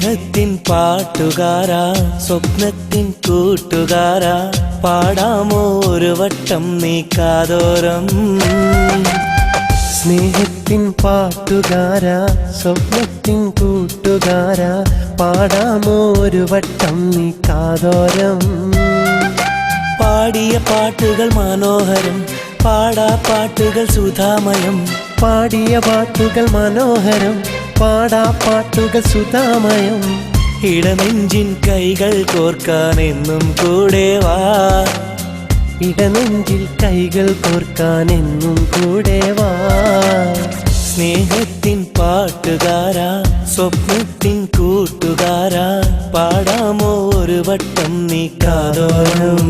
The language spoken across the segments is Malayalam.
സ്നേഹത്തിൻ പാട്ടുകാരാ സ്വപ്നത്തിൻ കൂട്ടുകാരാ പാടാമോ ഒരു വട്ടം നീ കാതോരം. സ്നേഹത്തിൻ പാട്ടുകാരാ സ്വപ്നത്തിൻ കൂട്ടുകാരാ പാടാമോ ഒരു വട്ടം നീ കാതോരം. പാടിയ പാട്ടുകൾ മനോഹരം പാടാ പാട്ടുകൾ സുധാമയം. പാടിയ പാട്ടുകൾ മനോഹരം പാടാ പാട്ടുകൾ സുധാമയം. ഇടനെഞ്ചിൻ കൈകൾ കോർക്കാൻ എന്നും കൂടെ വാ. ഇടനെഞ്ചിൽ കൈകൾ കോർക്കാൻ എന്നും കൂടെ വാ. സ്നേഹത്തിൻ പാട്ടുകാരാ സ്വപ്നത്തിൻ കൂട്ടുകാരാ പാടാമോ ഒരു വട്ടം നീ കാതോരം.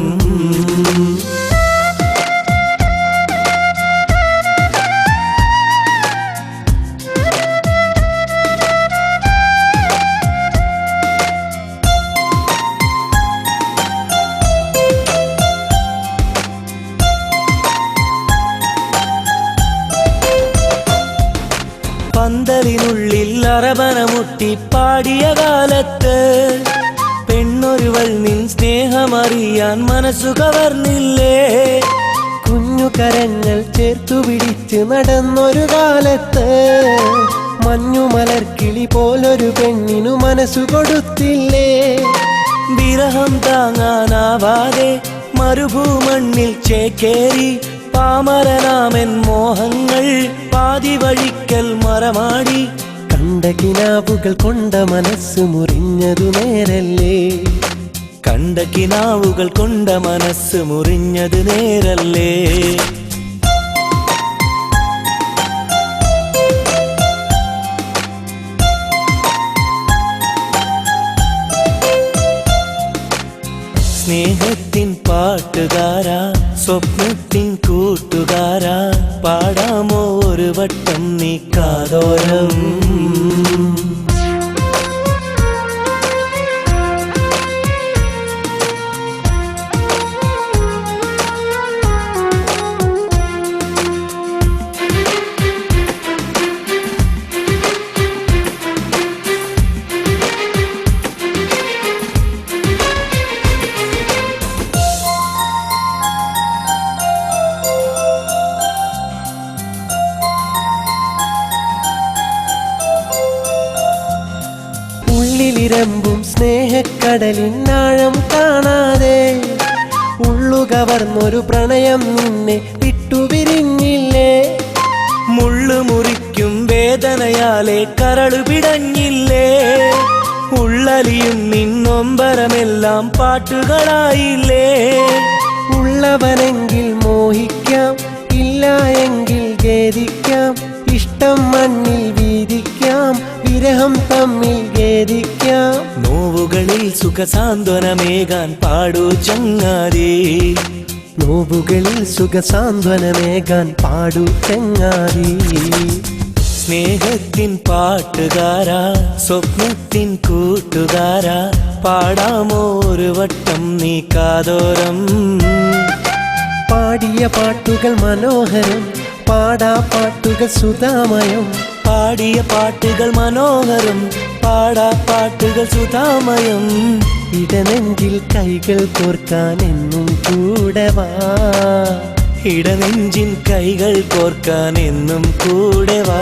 പന്തലിനുള്ളിൽ അറബനമുട്ടി പാടിയ കാലത്ത് പെണ്ണൊരുവൾ നിൻ സ്നേഹമറിയാൻ മനസ്സു കവർന്നില്ലേ. കുഞ്ഞു കരങ്ങൾ ചേർത്തു പിടിച്ച് നടന്നൊരു കാലത്ത് മഞ്ഞുമലർക്കിളി പോലൊരു പെണ്ണിനു മനസ്സു കൊടുത്തില്ലേ. വിരഹം താങ്ങാനാവാതെ മരുഭൂമണ്ണിൽ ചേക്കേറി പാമരനാമൻ മോഹങ്ങൾ പാതി വഴിക്കൽ മറമാടി. കണ്ട കിനാവുകൾ കൊണ്ട മനസ്സ് മുറിഞ്ഞതു നേരല്ലേ. കണ്ട കിനാവുകൾ കൊണ്ട മനസ്സ് മുറിഞ്ഞത് നേരല്ലേ. സ്നേഹത്തിൻ പാട്ടുകാരാ സ്വപ്നത്തിൻ കൂട്ടുകാരാ പാടാമോ ഒരു വട്ടം നീ കാതോരം. ഉള്ളിലിരമ്പും സ്നേഹക്കടലിനാഴം കാണാതെ ഉള്ളുകവർന്നൊരു പ്രണയം നിന്നെ വിട്ടുപിരിഞ്ഞില്ലേ. മുള്ളു മുറിക്കും വേദനയാലെ കരളു പിടഞ്ഞില്ലേ. ഉള്ളലിയും നിന്നൊമ്പരമെല്ലാം പാട്ടുകളായില്ലേ. ഉള്ളവനെങ്കിൽ മോഹിക്കാം ഇല്ല എങ്കിൽ ഖേദിക്കാം. ഇഷ്ടം മണ്ണിൽ വീതിക്കാം വിരഹം തമ്മിൽ ഖേദിക്കാം. നോവുകളിൽ സുഖസാന്ത്വനമേകാൻ പാടൂ ചങ്ങാതി. നോവുകളിൽ സുഖസാന്ത്വനമേകാൻ പാടൂ ചങ്ങാതി. സ്നേഹത്തിൻ പാട്ടുകാരാ സ്വപ്നത്തിൻ കൂട്ടുകാരാ പാടാമോ ഒരു വട്ടം നീ കാതോരം. പാടിയ പാട്ടുകൾ മനോഹരം പാടാ പാട്ടുകൾ സുധാമയം. പാടിയ പാട്ടുകൾ മനോഹരം പാടാ പാട്ടുകൾ സുധാമയം. ഇടനെഞ്ചിൽ കൈകൾ കോർക്കാൻ എന്നും കൂടെ വാ. ഇടനെഞ്ചിൻ കൈകൾ കോർക്കാൻ എന്നും കൂടെ വാ.